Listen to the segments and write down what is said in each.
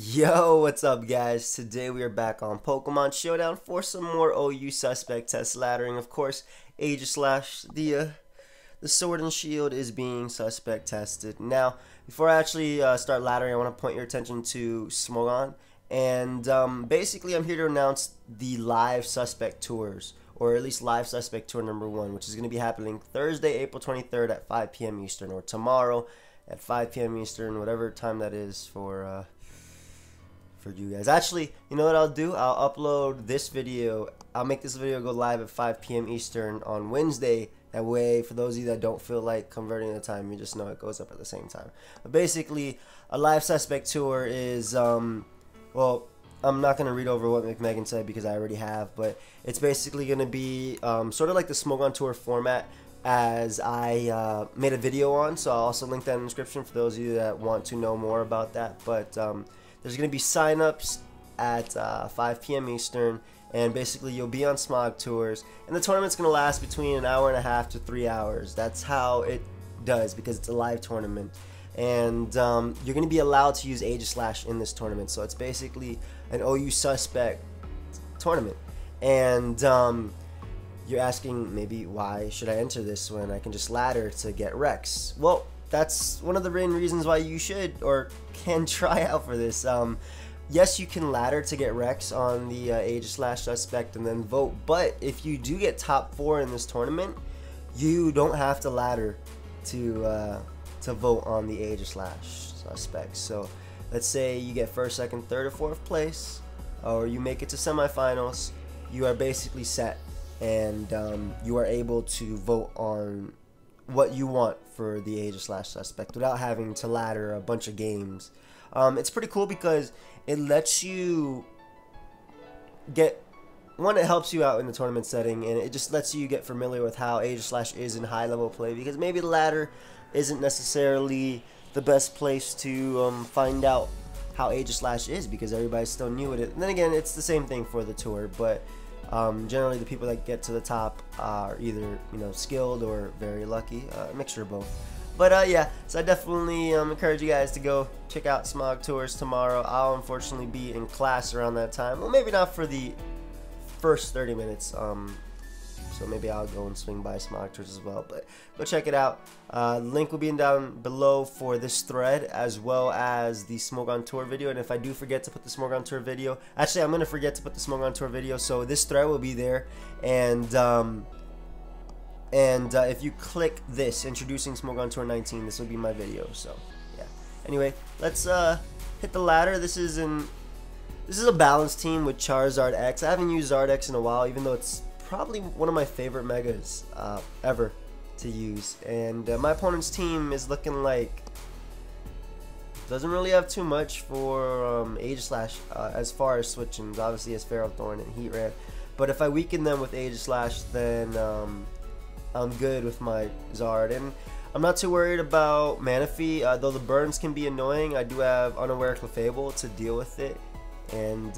Yo, what's up guys? Today we are back on Pokemon Showdown for some more OU suspect test laddering. Of course, Aegislash, the Sword and Shield is being suspect tested. Now, before I actually start laddering, I want to point your attention to Smogon. And basically I'm here to announce the live suspect tours, or at least live suspect tour number 1, which is going to be happening Thursday, April 23rd at 5 p.m. Eastern, or tomorrow at 5 p.m. Eastern, whatever time that is for you guys. Actually, you know what I'll do? I'll upload this video. I'll make this video go live at 5 p.m. Eastern on Wednesday. That way, for those of you that don't feel like converting the time, you just know it goes up at the same time. But basically, a live suspect tour is, well, I'm not going to read over what McMegan said because I already have, but it's basically going to be sort of like the Smogon tour format as I made a video on, so I'll also link that in the description for those of you that want to know more about that. But there's going to be sign-ups at 5 p.m. Eastern, and basically you'll be on Smog Tours, and the tournament's going to last between an hour and a half to 3 hours. That's how it does because it's a live tournament. And you're going to be allowed to use Aegislash in this tournament, so it's basically an OU suspect tournament. And you're asking maybe, why should I enter this when I can just ladder to get Rex? Well, that's one of the main reasons why you should or can try out for this. Yes, you can ladder to get Rex on the Aegislash suspect and then vote, but if you do get top 4 in this tournament, you don't have to ladder to vote on the Aegislash suspect. So let's say you get 1st, 2nd, 3rd, or 4th place, or you make it to semifinals, you are basically set, and you are able to vote on what you want for the Aegislash suspect without having to ladder a bunch of games. It's pretty cool because it lets you get, one, it helps you out in the tournament setting, and it just lets you get familiar with how Aegislash is in high level play, because maybe the ladder isn't necessarily the best place to find out how Aegislash is because everybody's still new at it. And then again, it's the same thing for the tour, but generally the people that get to the top are either skilled or very lucky, a mixture of both. But yeah, so I definitely encourage you guys to go check out Smog Tours tomorrow. I'll unfortunately be in class around that time. Well, maybe not for the first 30 minutes. So maybe I'll go and swing by Smog Tours as well. But go check it out. Link will be down below for this thread as well as the Smogon Tour video. And if I do forget to put the Smogon Tour video, actually I'm going to forget to put the Smogon Tour video. So this thread will be there. And if you click this, introducing Smogon Tour 19, this will be my video. So yeah. Anyway, let's hit the ladder. This is a balanced team with Charizard X. I haven't used Zard X in a while, even though it's probably one of my favorite megas ever to use. And my opponent's team is looking like doesn't really have too much for Aegislash as far as switching. Obviously, has Ferrothorn and Heatran, but if I weaken them with Aegislash, then I'm good with my Zard. And I'm not too worried about Manaphy, though the burns can be annoying. I do have Unaware Clefable to deal with it, and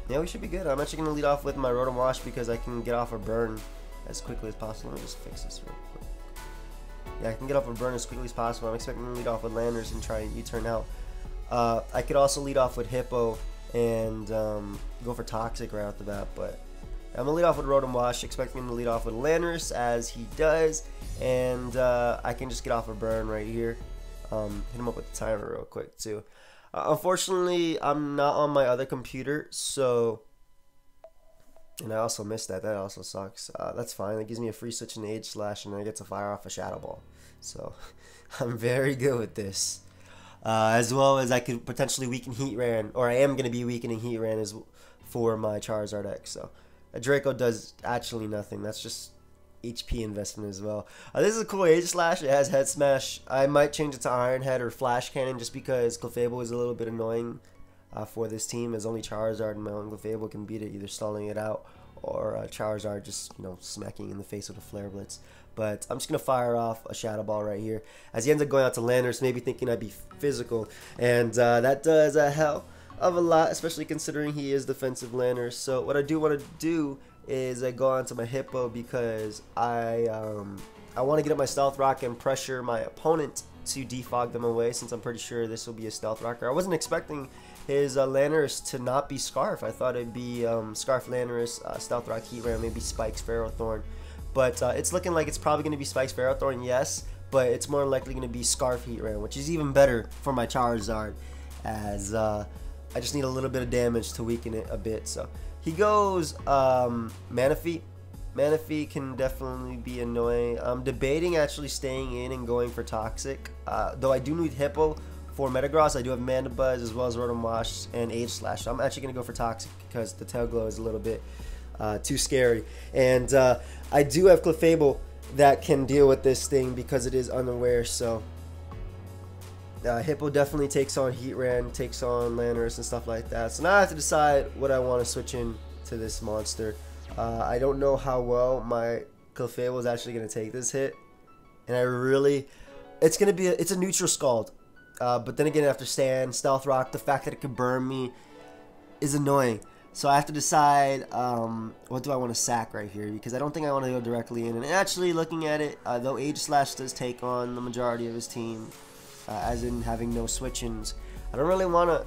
yeah, we should be good. I'm actually going to lead off with my Rotom Wash because I can get off a burn as quickly as possible. Let me just fix this real quick. Yeah, I can get off a burn as quickly as possible. I'm expecting to lead off with Landers and try and U-turn out. I could also lead off with Hippo and go for Toxic right off the bat, but I'm going to lead off with Rotom Wash, expecting him to lead off with Landers as he does, and I can just get off a burn right here. Hit him up with the timer real quick too. Unfortunately, I'm not on my other computer, so, and I also missed that. That also sucks. That's fine. That gives me a free switch in the Aegislash, and I get to fire off a Shadow Ball. So, I'm very good with this. As well as I could potentially weaken Heatran, or I am going to be weakening Heatran as for my Charizard X. So, a Draco does actually nothing. That's just HP investment as well. This is a cool Aegislash. It has Head Smash. I might change it to Iron Head or Flash Cannon just because Clefable is a little bit annoying for this team, as only Charizard and my own Clefable can beat it, either stalling it out or Charizard just smacking in the face with a Flare Blitz. But I'm just gonna fire off a Shadow Ball right here as he ends up going out to Landers, maybe thinking I'd be physical, and that does a hell of a lot, especially considering he is defensive Landers. So what I do want to do is I go onto my Hippo because I want to get up my Stealth Rock and pressure my opponent to defog them away, since I'm pretty sure this will be a stealth rocker. I wasn't expecting his Landorus to not be Scarf. I thought it'd be Scarf Landorus, Stealth Rock Heatran, maybe Spikes Ferrothorn. But it's looking like it's probably going to be Spikes Ferrothorn, yes, but it's more likely going to be Scarf Heatran, which is even better for my Charizard, as I just need a little bit of damage to weaken it a bit. So he goes Manaphy. Manaphy can definitely be annoying. I'm debating actually staying in and going for Toxic, though I do need Hippo for Metagross. I do have Mandibuzz as well as Rotom Wash and Aegislash. So I'm actually going to go for Toxic because the Tail Glow is a little bit too scary. And I do have Clefable that can deal with this thing because it is unaware. So Hippo definitely takes on Heatran, takes on Landorus and stuff like that. So now I have to decide what I want to switch in to this monster. I don't know how well my Clefable is actually going to take this hit. And I really... It's a neutral Scald. But then again, after Stand, Stealth Rock, the fact that it could burn me is annoying. So I have to decide what do I want to sack right here, because I don't think I want to go directly in. And actually looking at it, though Aegislash does take on the majority of his team, as in having no switch-ins, I don't really want to...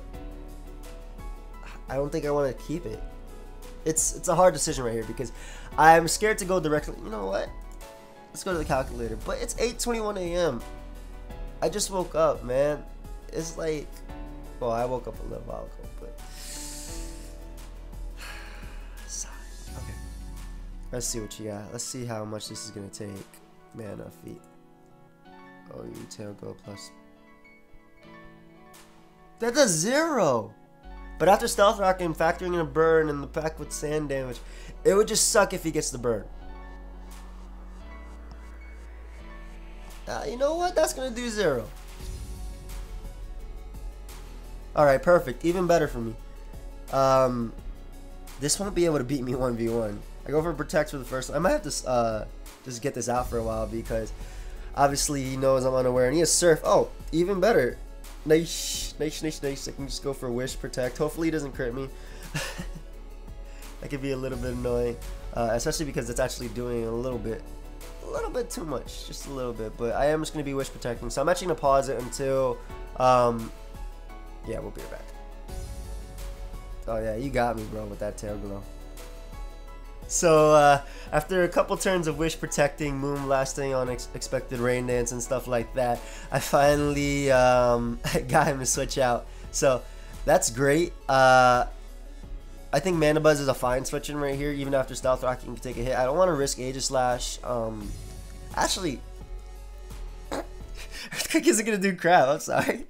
I don't think I want to keep it. It's a hard decision right here, because I'm scared to go directly... You know what? Let's go to the calculator. But it's 8:21 a.m. I just woke up, man. It's like... Well, I woke up a little while ago, but... Okay. Let's see what you got. Let's see how much this is going to take. Mana, feet. Oh, you Tail Go plus... That's a 0! But after Stealth Rock and factoring in a burn and the pack with sand damage, it would just suck if he gets the burn. You know what? That's going to do 0. Alright, perfect. Even better for me. This won't be able to beat me 1v1. I go for Protect for the first one. I might have to just get this out for a while, because obviously he knows I'm unaware. And he has Surf. Oh, even better. Nice. I can just go for Wish, Protect. Hopefully he doesn't crit me. That could be a little bit annoying. Especially because it's actually doing a little bit too much. Just a little bit. But I am just going to be Wish Protecting. So I'm actually going to pause it until... yeah, we'll be right back. Oh yeah, you got me, bro, with that Tail Glow. So, after a couple turns of Wish Protecting, Moon Blasting on Expected Rain Dance and stuff like that, I finally got him to switch out. So, that's great. I think Mandibuzz is a fine switch in right here, even after Stealth Rock can take a hit. I don't want to risk Aegislash. Actually, Earthquake isn't going to do crap, I'm sorry.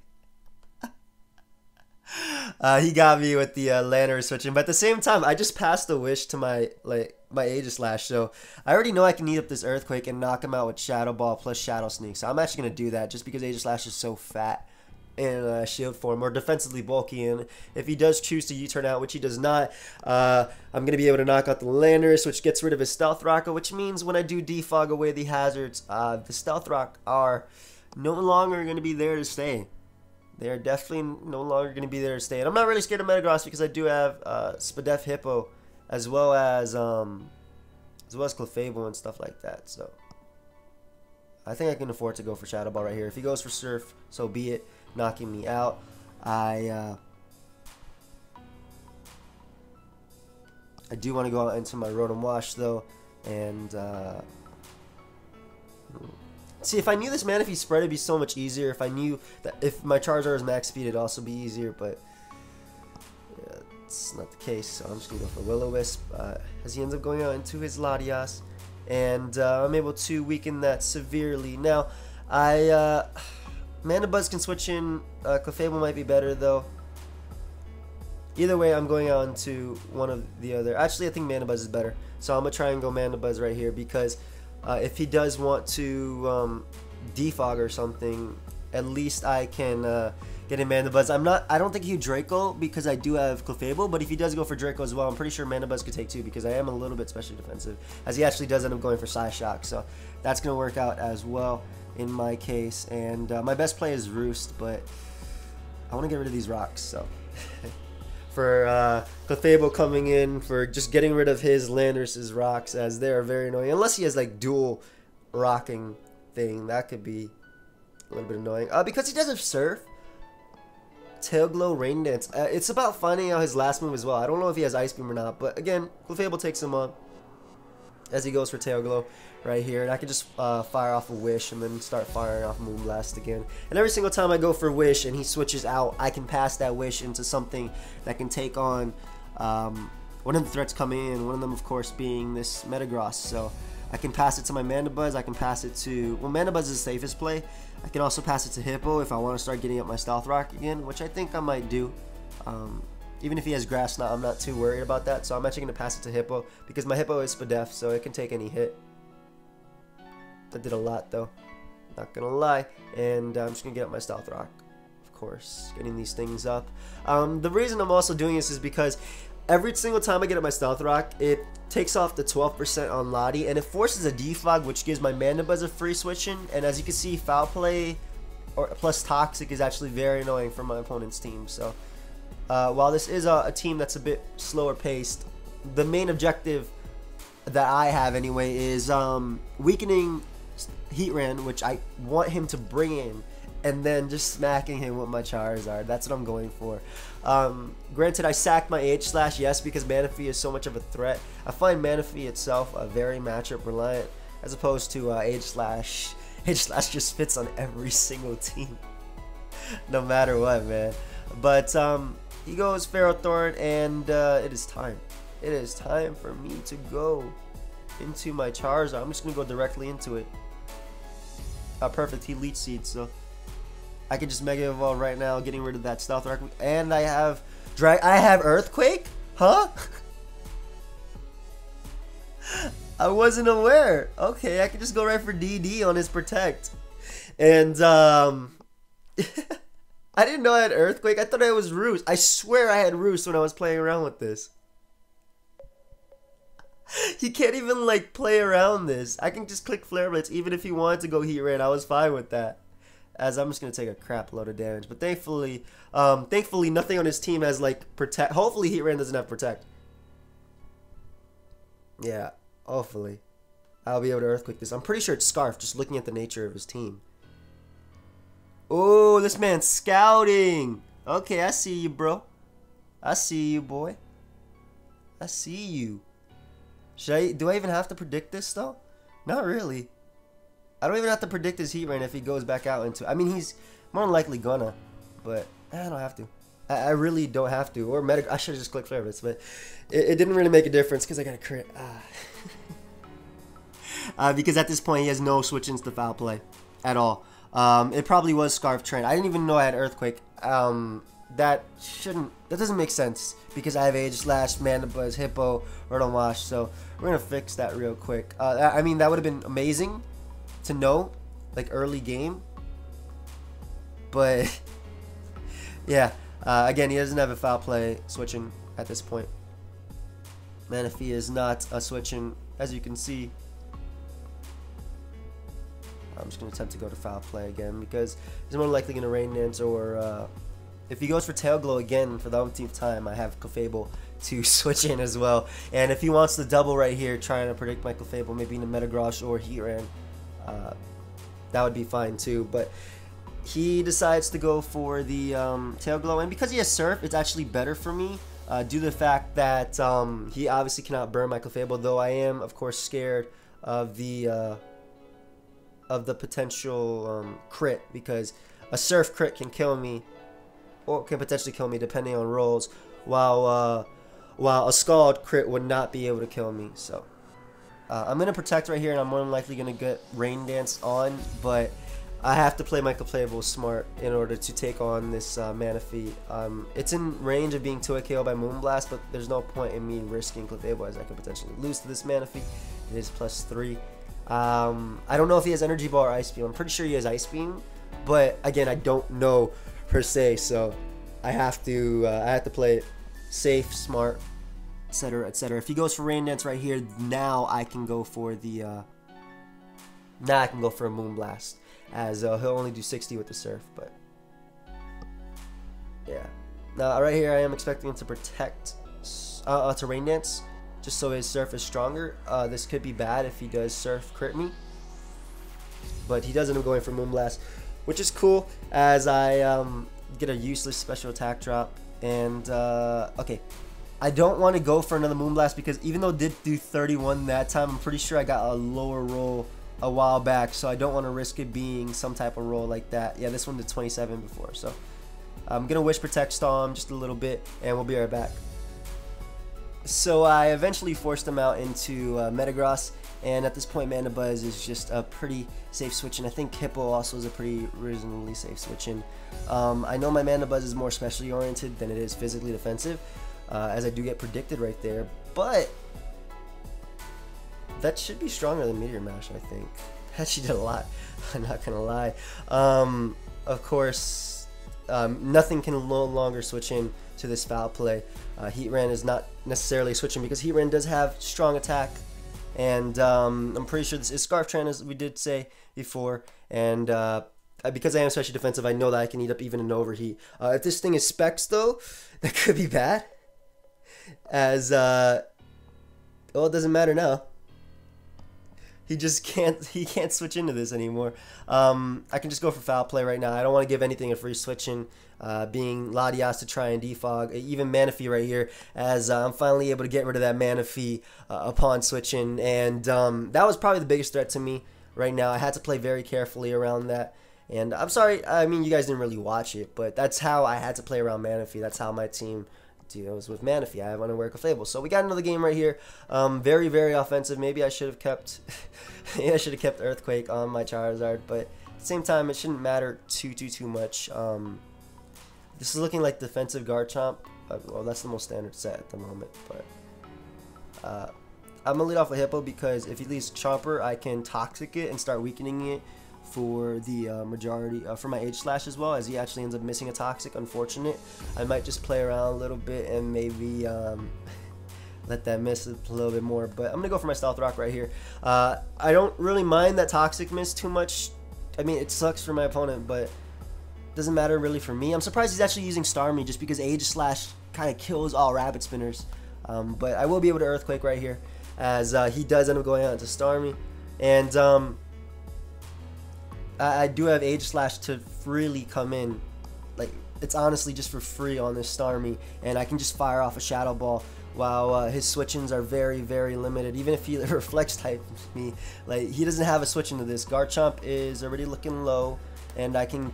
He got me with the Landorus switching, but at the same time, I just passed the Wish to my Aegislash, so I already know I can eat up this Earthquake and knock him out with Shadow Ball plus Shadow Sneak. So I'm actually gonna do that just because Aegislash is so fat in shield form, or defensively bulky, and if he does choose to U-turn out, which he does not, I'm gonna be able to knock out the Landorus, which gets rid of his Stealth Rocker, which means when I do defog away the hazards, the Stealth Rock are no longer gonna be there to stay. They are definitely no longer going to be there to stay. And I'm not really scared of Metagross because I do have Spadef Hippo as well as Clefable and stuff like that. So I think I can afford to go for Shadow Ball right here. If he goes for Surf, so be it, knocking me out. I do want to go out into my Rotom Wash though, and see, if I knew this Manaphy spread, it'd be so much easier. If I knew that if my Charizard was max speed, it'd also be easier, but yeah, it's not the case. So I'm just going to go for Will-O-Wisp as he ends up going out into his Latias. And I'm able to weaken that severely. Now, Mandibuzz can switch in. Clefable might be better, though. Either way, I'm going out into one of the other. Actually, I think Mandibuzz is better. So I'm going to try and go Mandibuzz right here because... if he does want to defog or something, at least I can get him Mandibuzz. I don't think he'd Draco because I do have Clefable, but if he does go for Draco as well, I'm pretty sure Mandibuzz could take 2 because I am a little bit specially defensive, as he actually does end up going for Psyshock. So that's going to work out as well in my case. And my best play is Roost, but I want to get rid of these rocks, so... for Clefable coming in, for just getting rid of his Landorus' rocks, as they are very annoying. Unless he has like dual rocking thing, that could be A little bit annoying. Because he doesn't surf. Tail Glow, Rain Dance. It's about finding out his last move as well. I don't know if he has Ice Beam or not, but again, Clefable takes him on as he goes for Tail Glow right here. And I can just fire off a Wish and then start firing off Moonblast again. And every single time I go for Wish and he switches out, I can pass that Wish into something that can take on one of the threats coming in. One of them, of course, being this Metagross. So I can pass it to my Mandibuzz. I can pass it to... Well, Mandibuzz is the safest play. I can also pass it to Hippo if I want to start getting up my Stealth Rock again, which I think I might do. Even if he has Grass Knot, I'm not too worried about that. So I'm actually going to pass it to Hippo because my Hippo is Spadef, so it can take any hit. That did a lot, though. Not going to lie. And I'm just going to get up my Stealth Rock, of course. Getting these things up. The reason I'm also doing this is because every single time I get up my Stealth Rock, it takes off the 12% on Lottie, and it forces a Defog, which gives my Mandibuzz a free switch-in. And as you can see, Foul Play or plus Toxic is actually very annoying for my opponent's team. So while this is a team that's a bit slower paced, the main objective that I have anyway is weakening Heatran, which I want him to bring in, and then just smacking him with my Charizard. That's what I'm going for. Granted, I sacked my Aegislash, yes, because Manaphy is so much of a threat. I find Manaphy itself very matchup reliant, as opposed to Aegislash. Aegislash just fits on every single team, no matter what, man. But he goes Ferrothorn, and it is time. It is time for me to go into my Charizard. I'm just gonna go directly into it. Perfect. He Leech Seed, so I can just Mega Evolve right now, getting rid of that Stealth Rock. And I have Earthquake? Huh? I wasn't aware. Okay, I can just go right for DD on his Protect. And I didn't know I had Earthquake. I thought I was Roost. I swear I had Roost when I was playing around with this. He can't even like play around this. I can just click Flare Blitz even if he wanted to go Heatran. I was fine with that, as I'm just gonna take a crap load of damage. But thankfully nothing on his team has like Protect. Hopefully Heatran doesn't have Protect. Yeah, hopefully I'll be able to Earthquake this. I'm pretty sure it's Scarf, just looking at the nature of his team. Oh, this man's scouting. Okay, I see you, bro. I see you, boy. I see you. Do I even have to predict this though? Not really. I don't even have to predict his Heatran if he goes back out into... I mean, he's more than likely gonna, but I don't have to. I really don't have to. Or I should have just clicked Flare Blitz, but it didn't really make a difference because I got a crit. Because at this point he has no switch-ins to Foul Play at all. It probably was Scarf Train. I didn't even know I had Earthquake. That doesn't make sense because I have Aegislash, Mandibuzz, Hippo, Rotom Wash, so we're gonna fix that real quick. I mean, that would have been amazing to know, like early game, but yeah, again, he doesn't have a Foul Play switching at this point. Manaphy is not a switching, as you can see. I'm just gonna attempt to go to Foul Play again because he's more likely gonna Rain Dance, or if he goes for Tail Glow again for the umpteenth time, I have Clefable to switch in as well. And if he wants to double right here, trying to predict my Clefable, maybe in a Metagross or Heatran, that would be fine too. But he decides to go for the Tail Glow, and because he has Surf, it's actually better for me due to the fact that he obviously cannot burn my Clefable, though I am, of course, scared of the potential crit, because a Surf crit can kill me, or can potentially kill me depending on rolls, while a Scald crit would not be able to kill me. So I'm going to Protect right here, and I'm more than likely going to get Rain Dance on, but I have to play my Clefable smart in order to take on this Manaphy. It's in range of being 2-hit KO by Moonblast, but there's no point in me risking Clefable, as I could potentially lose to this Manaphy. It is +3. I don't know if he has Energy Ball or Ice Beam. I'm pretty sure he has Ice Beam, but again, I don't know per se, so I have to play it safe, smart, etc., etc. If he goes for Rain Dance right here, now I can go for the a Moonblast, as he'll only do 60 with the Surf. But yeah, now right here I am expecting him to Protect, to Rain Dance, just so his Surf is stronger. This could be bad if he does Surf crit me, but he doesn't. I'm going for Moonblast. which is cool as I get a useless special attack drop. And okay, I don't want to go for another Moonblast because even though it did do 31 that time, I'm pretty sure I got a lower roll a while back, so I don't want to risk it being some type of roll like that. Yeah, this one did 27 before, so I'm gonna Wish Protect Storm just a little bit, and we'll be right back. So I eventually forced him out into Metagross, and at this point Mana Buzz is just a pretty safe switch, and I think Hippo also is a pretty reasonably safe switch in. I know my Mana Buzz is more specially oriented than it is physically defensive, as I do get predicted right there, but that should be stronger than Meteor Mash, I think. That she did a lot, I'm not gonna lie. Of course, nothing can no longer switch in to this foul play. Heatran is not necessarily switching because Heatran does have strong attack, and I'm pretty sure this is Scarftran, as we did say before, and because I am specially defensive, I know that I can eat up even an overheat. If this thing is Specs though, that could be bad, as well, it doesn't matter now. He just can't switch into this anymore. I can just go for foul play right now. I don't want to give anything a free switch in, being Latias to try and defog, even Manaphy right here, as I'm finally able to get rid of that Manaphy upon switching, and that was probably the biggest threat to me right now. I had to play very carefully around that, and I'm sorry, I mean, you guys didn't really watch it, but that's how I had to play around Manaphy. That's how my team deals with Manaphy. I have Unaware Clefable. So we got another game right here. Very, very offensive. Maybe I should have kept Earthquake on my Charizard, but at the same time, it shouldn't matter too much. This is looking like defensive Garchomp. Well, that's the most standard set at the moment, but I'm gonna lead off a Hippo because if he leaves Chomper, I can Toxic it and start weakening it for the majority, for my Aegislash as well, as he actually ends up missing a Toxic. Unfortunate. I might just play around a little bit and maybe let that miss a little bit more, but I'm gonna go for my Stealth Rock right here. I don't really mind that Toxic miss too much. I mean, it sucks for my opponent, but doesn't matter really for me. I'm surprised he's actually using Starmie just because Aegislash kind of kills all Rabbit Spinners, but I will be able to Earthquake right here, as he does end up going out into Starmie, and I do have Aegislash to freely come in. Like, it's honestly just for free on this Starmie, and I can just fire off a Shadow Ball while his switch-ins are very, very limited. Even if he reflects type me, like, he doesn't have a switch into this. Garchomp is already looking low, and I can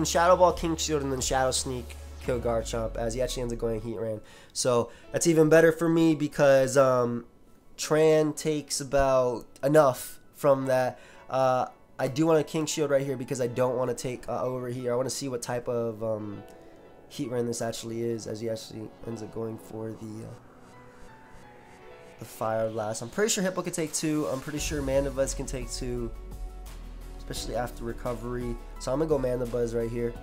Shadow Ball, King Shield, and then Shadow Sneak, kill Garchomp, as he actually ends up going Heatran. So that's even better for me because Tran takes about enough from that. I do want a King Shield right here because I don't want to take over here. I want to see what type of Heatran this actually is, as he actually ends up going for the Fire Blast. I'm pretty sure Hippo can take 2. I'm pretty sure Mana Buzz can take 2, especially after recovery. So I'm gonna go Mana Buzz right here.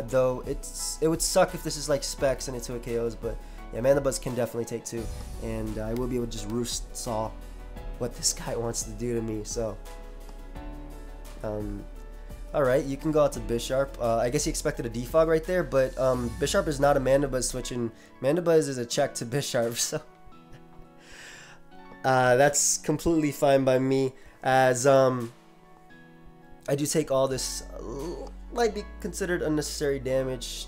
Though it would suck if this is like Specs and it 2 KOs, but yeah, Mana Buzz can definitely take 2, and I will be able to just Roost Saw what this guy wants to do to me. So. Alright, you can go out to Bisharp. I guess he expected a defog right there, but Bisharp is not a Mana Buzz switch, and Mana Buzz is a check to Bisharp, so that's completely fine by me, as I do take all this, might be considered unnecessary damage,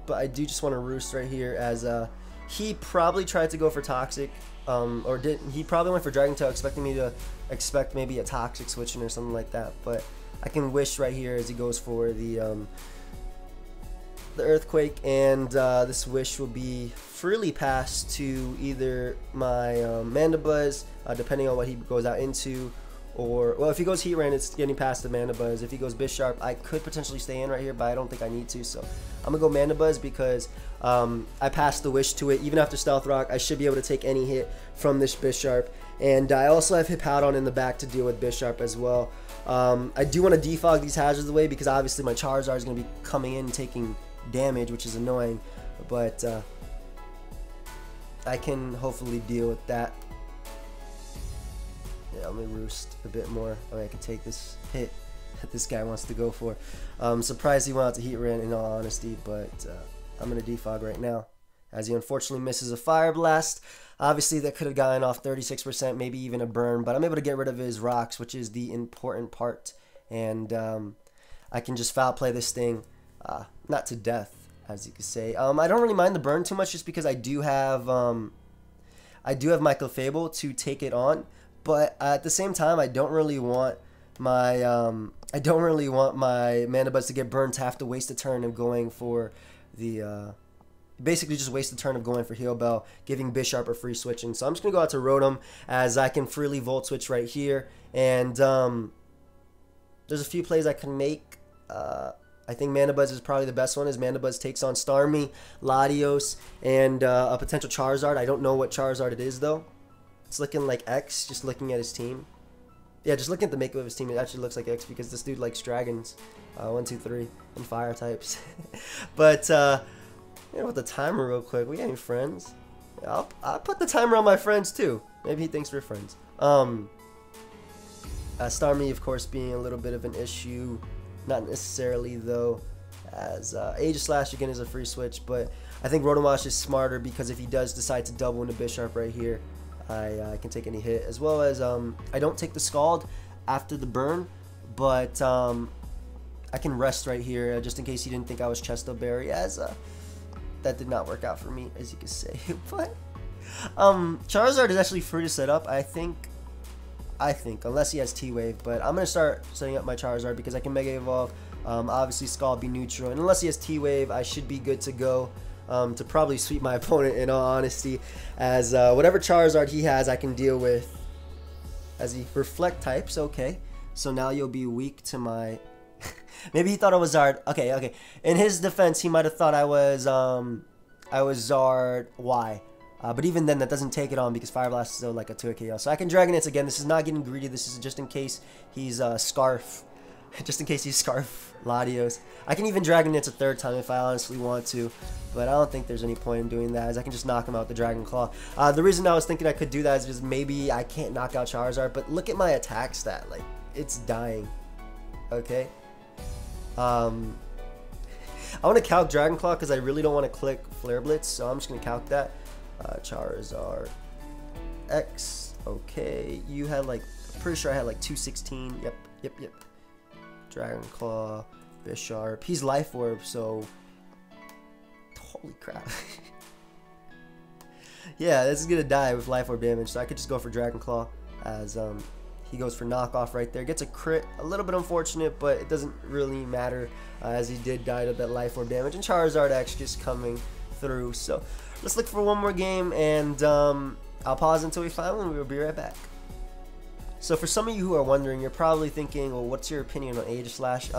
but I do just want to Roost right here, as he probably tried to go for Toxic, or he probably went for Dragon Tail, expecting me to expect maybe a Toxic switching or something like that, but I can Wish right here as he goes for the Earthquake, and this Wish will be freely passed to either my Mana Buzz, depending on what he goes out into, or, well, if he goes Heatran, it's getting past the Mana Buzz. If he goes Bisharp, I could potentially stay in right here, but I don't think I need to, so I'm gonna go Mana Buzz because I passed the Wish to it. Even after Stealth Rock, I should be able to take any hit from this Bisharp, and I also have Hippowdon in the back to deal with Bisharp as well. I do want to defog these hazards away because obviously my Charizard is going to be coming in and taking damage, which is annoying, but I can hopefully deal with that. Yeah, let me Roost a bit more. I can take this hit that this guy wants to go for. I'm surprised he went out to Heatran, in all honesty, but I'm going to defog right now, as he unfortunately misses a Fire Blast. Obviously, that could have gotten off 36%, maybe even a burn, but I'm able to get rid of his rocks, which is the important part. And I can just foul play this thing, not to death, as you could say. I don't really mind the burn too much, just because I do have my Clefable to take it on, but at the same time, I don't really want my Mana Buds to get burned to have to waste a turn of going for the basically just waste the turn of going for Heal Bell, giving Bisharp a free switching. So I'm just gonna go out to Rotom, as I can freely Volt Switch right here, and there's a few plays I can make. I think Mana Buds is probably the best one, as Mana Buds takes on Starmie, Latios, and a potential Charizard. I don't know what Charizard it is, though. It's looking like X, just looking at his team. Yeah, just looking at the makeup of his team, it actually looks like X, because this dude likes dragons. 1, 2, 3, and fire types. But, you know, with the timer real quick, we got any friends? I'll put the timer on my friends, too. Maybe he thinks we're friends. Starmie, of course, being a little bit of an issue. Not necessarily, though, as Aegislash again is a free switch, but I think Rotom is smarter, because if he does decide to double into Bisharp right here, I can take any hit, as well as I don't take the Scald after the burn, but I can rest right here, just in case you didn't think I was Chesto Berry, as that did not work out for me, as you can say. But Charizard is actually free to set up, I think, unless he has T-Wave, but I'm going to start setting up my Charizard, because I can Mega Evolve, obviously Scald be neutral, and unless he has T-Wave, I should be good to go, to probably sweep my opponent, in all honesty, as whatever Charizard he has, I can deal with, as he Reflect types. Okay, so now you'll be weak to my... Maybe he thought I was Zard. Okay. In his defense, he might have thought I was Zard Y. But even then, that doesn't take it on, because Fire Blast is still like a 2 KO. So I can Dragon Dance again. This is not getting greedy. This is just in case he's Scarf. Just in case he's Scarf Latios. I can even Dragon Dance a third time if I honestly want to. But I don't think there's any point in doing that, as I can just knock him out with the Dragon Claw. The reason I was thinking I could do that is because maybe I can't knock out Charizard. But look at my attack stat. Like, it's dying. Okay? I want to calc Dragon Claw, because I really don't want to click Flare Blitz. So I'm just going to calc that. Charizard X. Okay, you had like, I'm pretty sure I had like 216. Yep. Dragon Claw, Bisharp. He's Life Orb, so holy crap. Yeah, this is gonna die with Life Orb damage, so I could just go for Dragon Claw, as he goes for knockoff right there. Gets a crit, a little bit unfortunate, but it doesn't really matter, as he did die to that Life Orb damage, and Charizard X just coming through. So let's look for one more game, and I'll pause until we find one. We'll be right back. So for some of you who are wondering, you're probably thinking, well, what's your opinion on Aegislash?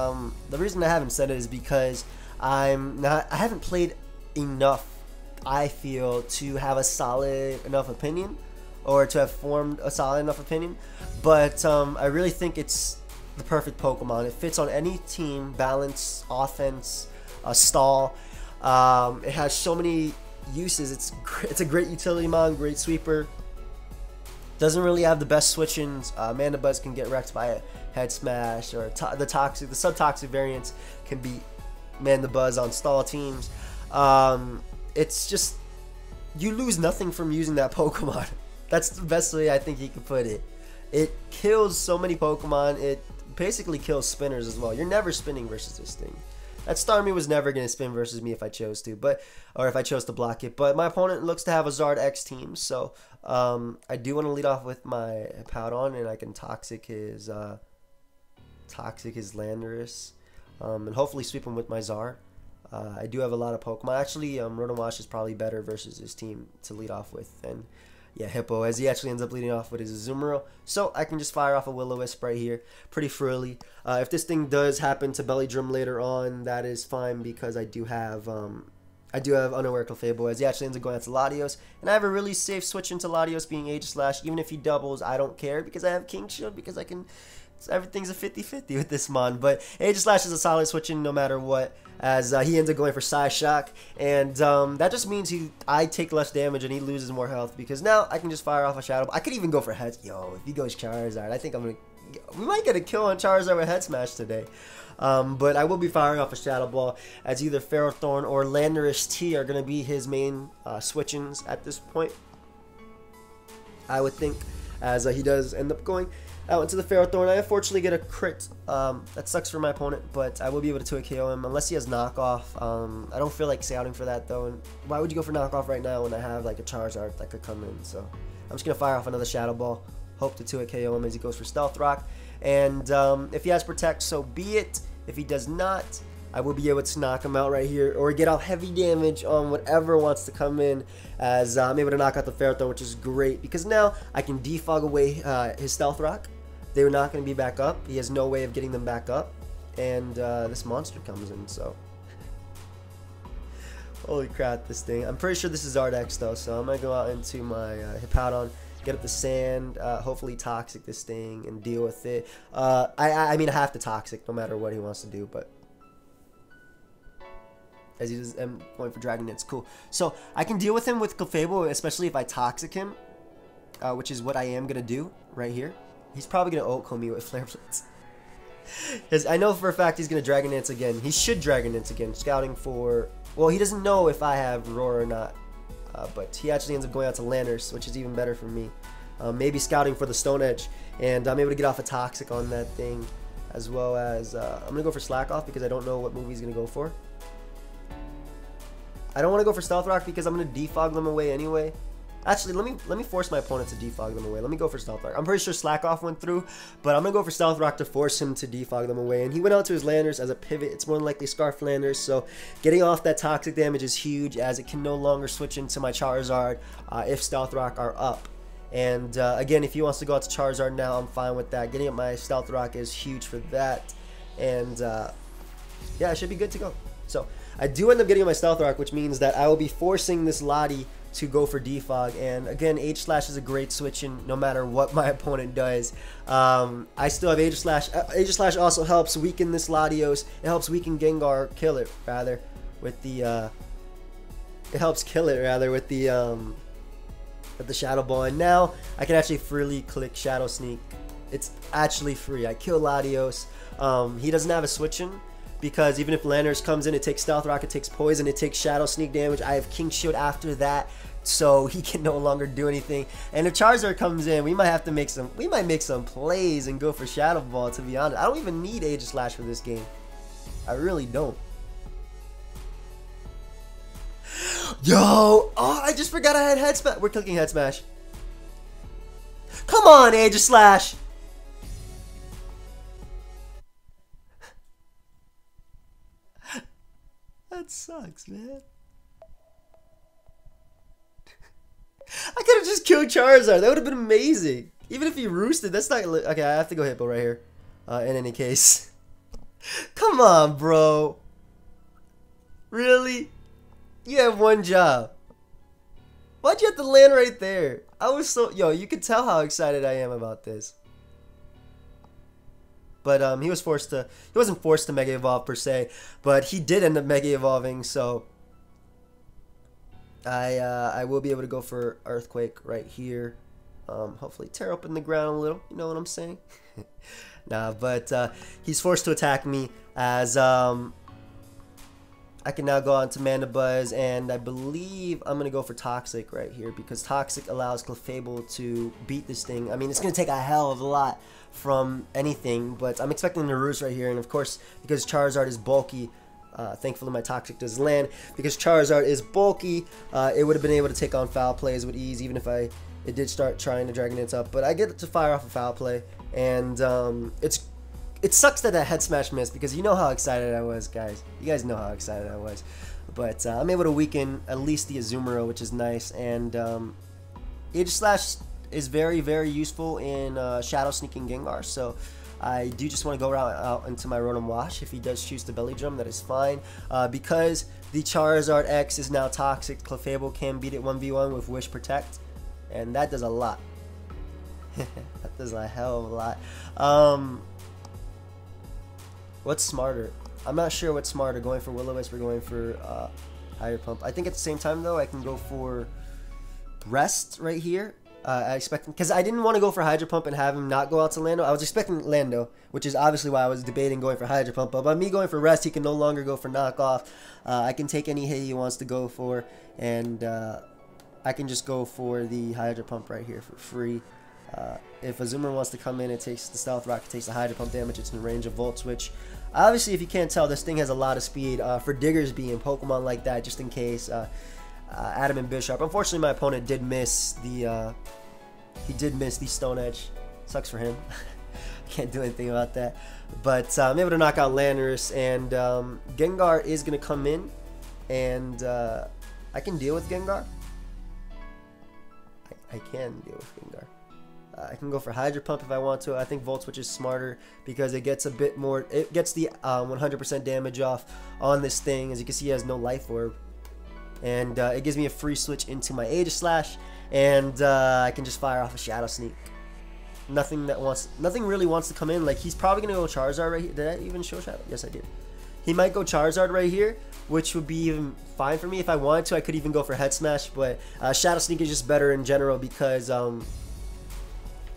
The reason I haven't said it is because I haven't played enough, I feel, to have a solid enough opinion, or to have formed a solid enough opinion. But I really think it's the perfect Pokemon. It fits on any team, balance, offense, stall. It has so many uses. It's a great utility mon, great sweeper. Doesn't really have the best switch-ins. Mana Buds can get wrecked by a Head Smash, or the sub-toxic variants can beat Mana Buds on stall teams. It's just, you lose nothing from using that Pokemon. That's the best way I think you could put it. It kills so many Pokemon. It basically kills spinners as well. You're never spinning versus this thing. That Starmie was never going to spin versus me if I chose to, or if I chose to block it. But my opponent looks to have a Zard X team, so I do want to lead off with my Powdon, and I can Toxic his Landorus, and hopefully sweep him with my Zard. I do have a lot of Pokemon. Actually, Rotom is probably better versus his team to lead off with, and yeah, Hippo, as he actually ends up leading off with his Azumarill. So I can just fire off a Will-O-Wisp right here pretty freely. If this thing does happen to Belly Drum later on, that is fine, because I do have Unaware Clefable, as he actually ends up going out to Latios. And I have a really safe switch into Latios being Aegislash. Even if he doubles, I don't care, because I have King Shield, because I can... Everything's a 50-50 with this mon, but Aegislash is a solid switch in no matter what, as he ends up going for Psyshock, and that just means I take less damage and he loses more health, because now I can just fire off a Shadow Ball. I could even go for Head... Yo, if he goes Charizard, I think I'm going to... We might get a kill on Charizard with Head Smash today. But I will be firing off a Shadow Ball, as either Ferrothorn or Landorus T are going to be his main switch-ins at this point, I would think, as he does end up going out into the Ferrothorn. I unfortunately get a crit. That sucks for my opponent, but I will be able to 2-hit KO him unless he has knockoff. I don't feel like scouting for that though. And why would you go for knockoff right now when I have like a Charizard that could come in? So I'm just gonna fire off another Shadow Ball. Hope to 2-hit KO him as he goes for Stealth Rock. And if he has Protect, so be it. If he does not, I will be able to knock him out right here or get out heavy damage on whatever wants to come in, as I'm able to knock out the Ferrothorn, which is great because now I can defog away his Stealth Rock. They're not going to be back up. He has no way of getting them back up. And this monster comes in, so. Holy crap, this thing. I'm pretty sure this is Ardex though, so I'm going to go out into my Hippowdon, get up the sand, hopefully Toxic this thing and deal with it. I mean, I have to Toxic no matter what he wants to do, but. As he does, I'm going for Dragon Dance. Cool. So I can deal with him with Clefable, especially if I Toxic him, which is what I am gonna do right here. He's probably gonna ult me with Flare Blitz. Because I know for a fact he's gonna Dragon Dance again. He should Dragon Dance again. Scouting for, well, he doesn't know if I have Roar or not, but he actually ends up going out to Landers, which is even better for me. Maybe scouting for the Stone Edge, and I'm able to get off a Toxic on that thing, as well as I'm gonna go for Slack Off because I don't know what move he's gonna go for. I don't want to go for Stealth Rock because I'm going to defog them away anyway. Actually, let me force my opponent to defog them away. Let me go for Stealth Rock. I'm pretty sure Slack Off went through, but I'm going to go for Stealth Rock to force him to defog them away. And he went out to his Landers as a pivot. It's more than likely Scarf Landers, so getting off that Toxic damage is huge as it can no longer switch into my Charizard if Stealth Rock are up. And again, if he wants to go out to Charizard now, I'm fine with that. Getting up my Stealth Rock is huge for that. And yeah, I should be good to go. So I do end up getting my Stealth Rock, which means that I will be forcing this Lottie to go for defog. And again, Aegislash is a great switch in no matter what my opponent does. I still have Aegislash. Aegislash also helps weaken this Latios. It helps weaken Gengar, kill it rather with the it helps kill it rather with the Shadow Ball. And now I can actually freely click Shadow Sneak. It's actually free. I kill Latios. He doesn't have a switch in, because even if Landers comes in, it takes Stealth Rock, it takes Poison, it takes Shadow Sneak damage. I have King Shield after that, so he can no longer do anything. And if Charizard comes in, we might have to make some, make some plays and go for Shadow Ball, to be honest. I don't even need Aegislash for this game. I really don't. Yo! Oh, I just forgot I had Head Smash. We're clicking Head Smash. Come on, Aegislash! That sucks, man. I could have just killed Charizard. That would have been amazing. Even if he roosted, that's not... Okay, I have to go Hippo right here. In any case. Come on, bro. Really? You have one job. Why'd you have to land right there? I was so... Yo, you could tell how excited I am about this. But he was forced to, he wasn't forced to Mega Evolve per se, but he did end up Mega Evolving, so I will be able to go for Earthquake right here. Hopefully tear open the ground a little, you know what I'm saying? Nah, but he's forced to attack me as I can now go on to Mandibuzz, and I believe I'm going to go for Toxic right here, because Toxic allows Clefable to beat this thing. I mean, it's going to take a hell of a lot from anything, but I'm expecting the roost right here, and of course, because Charizard is bulky, thankfully my Toxic does land. Because Charizard is bulky, it would have been able to take on Foul Plays with ease, even if it did start trying to Dragon Dance up. But I get to fire off a Foul Play, and it sucks that Head Smash missed, because you know how excited I was, guys. You guys know how excited I was. But I'm able to weaken at least the Azumarill, which is nice. And Aegislash is very, very useful in Shadow Sneaking Gengar. So I do just want to go out into my Rotom Wash. If he does choose to Belly Drum, that is fine. Because the Charizard X is now Toxic, Clefable can beat it 1v1 with Wish Protect. And that does a lot. That does a hell of a lot. What's smarter? I'm not sure what's smarter, going for Will-O-Wisp or going for Higher Pump. I think at the same time, though, I can go for Rest right here. I expect, because I didn't want to go for Hydro Pump and have him not go out to Lando. I was expecting Lando, which is obviously why I was debating going for Hydro Pump. But by me going for Rest, he can no longer go for Knockoff. I can take any hit he wants to go for, and I can just go for the Hydro Pump right here for free. If Azumarill wants to come in, it takes the Stealth Rock, it takes the Hydro Pump damage, it's in range of Volt Switch. Obviously, if you can't tell, this thing has a lot of speed for Diggersby and Pokemon like that, just in case. Adam and Bishop. Unfortunately, my opponent did miss the Stone Edge. Sucks for him. Can't do anything about that. But I'm able to knock out Landorus, and Gengar is going to come in, and I can deal with Gengar. I can deal with Gengar. I can go for Hydro Pump if I want to. I think Volt Switch is smarter because it gets a bit more. It gets the 100% damage off on this thing. As you can see, it has no Life Orb, and it gives me a free switch into my Aegislash, and I can just fire off a Shadow Sneak. Nothing really wants to come in. Like, he's probably gonna go Charizard right here. Did I even show Shadow? Yes, I did. He might go Charizard right here, which would be even fine for me. If I wanted to, I could even go for Head Smash, but Shadow Sneak is just better in general because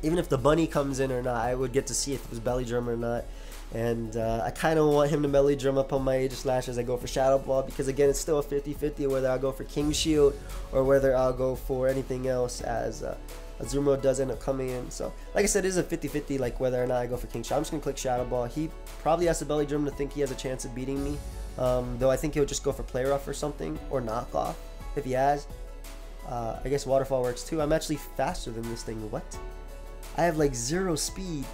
even if the bunny comes in or not, I would get to see if it was Belly Drum or not. And I kind of want him to Belly Drum up on my Aegislash as I go for Shadow Ball, because again, it's still a 50-50 whether I'll go for King Shield or whether I'll go for anything else, as Azumarill does end up coming in. So like I said, it is a 50-50 like whether or not I go for King Shield. I'm just going to click Shadow Ball. He probably has to Belly Drum to think he has a chance of beating me, though I think he'll just go for Play Rough or something, or Knock Off if he has. I guess Waterfall works too. I'm actually faster than this thing. What? I have like 0 speed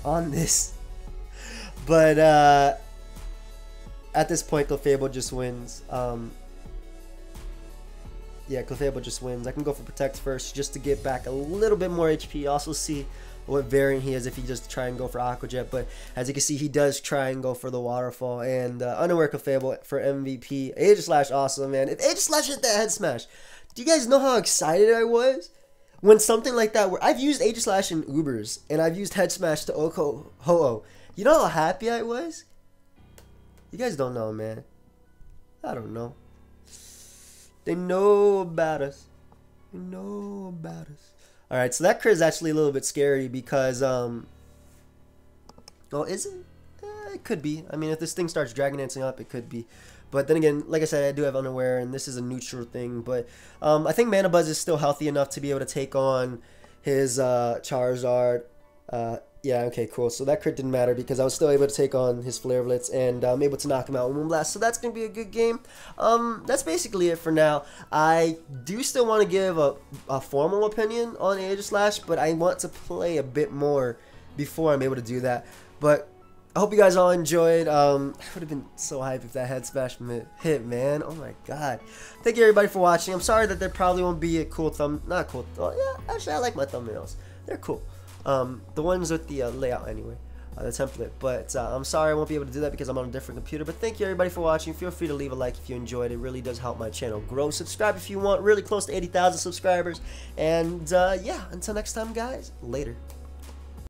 on this. But at this point, Clefable just wins. Yeah, Clefable just wins. I can go for Protect first just to get back a little bit more HP. Also see what variant he has if he just try and go for Aqua Jet. But as you can see, he does try and go for the Waterfall. And Unaware Clefable for MVP. Aegislash, awesome, man. If Aegislash hit that Head Smash, do you guys know how excited I was? When something like that, where I've used Aegislash in Ubers, and I've used Head Smash to Ho-Oh. You know how happy I was? You guys don't know, man. I don't know. They know about us. They know about us. Alright, so that crit is actually a little bit scary because, oh, is it? It could be. I mean, if this thing starts Dragon Dancing up, it could be. But then again, like I said, I do have Unaware, and this is a neutral thing. But I think Mana Buzz is still healthy enough to be able to take on his Charizard. Yeah, okay, cool. So that crit didn't matter because I was still able to take on his Flare Blitz, and I'm able to knock him out with Moonblast. So that's going to be a good game. That's basically it for now. I do still want to give a formal opinion on Aegislash, but I want to play a bit more before I'm able to do that. But I hope you guys all enjoyed. I would have been so hyped if that Head Smash hit, man. Oh my god. Thank you everybody for watching. I'm sorry that there probably won't be a cool not cool. Oh, yeah, actually I like my thumbnails. They're cool. The ones with the layout anyway, the template. But I'm sorry I won't be able to do that because I'm on a different computer. But thank you everybody for watching. Feel free to leave a like if you enjoyed. It really does help my channel grow. Subscribe if you want. Really close to 80,000 subscribers. And yeah, until next time, guys. Later.